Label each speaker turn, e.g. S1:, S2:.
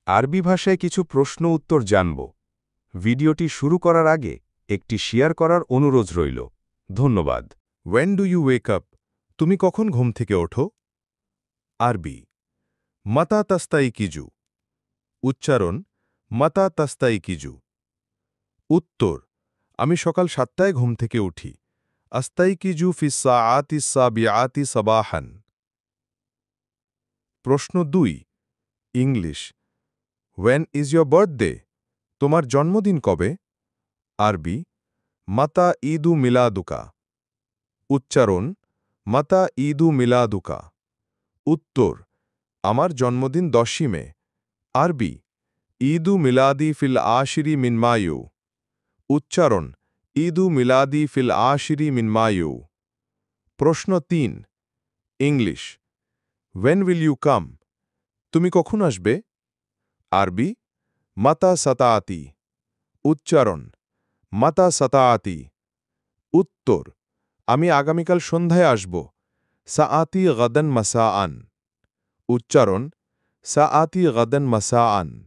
S1: আরবি ভাষায় কিছু প্রশ্ন উত্তর জানব। ভিডিওটি শুরু করার আগে একটি শেয়ার করার অনুরোধ রইল। ধন্যবাদ।
S2: When do you wake up? তুমি কখন ঘুম থেকে ওঠো? আরবি মাতা তাস্তাই কিজু। উচ্চারণ মাতা তাস্তাই কিজু। উত্তর আমি সকাল 7টায় ঘুম থেকে উঠি। আস্তাই কিজু ফিস-সাআতি সাবিআতি সাবাহান। প্রশ্ন 2 English When is your birthday? তোমার জন্মদিন কবে? আরবি মাতা ঈদু মিলাদুকা। উচ্চারণ মাতা ঈদু মিলাদুকা। উত্তর আমার জন্মদিন 10ই মে। আরবি ঈদু মিলাদি ফিল আশিরি মিন মায়ু। উচ্চারণ ঈদু মিলাদি ফিল আশিরি মিন মায়ু। প্রশ্ন 3 English When will you come? তুমি কখন আসবে? আরবি মাতা সাতাআতি। উচ্চারণ মাতা সাতাআতি। উত্তর আমি আগামীকাল সন্ধ্যায় আসব। সাআতি গাদান মাসাআন। উচ্চারণ সাআতি গাদান মাসাআন।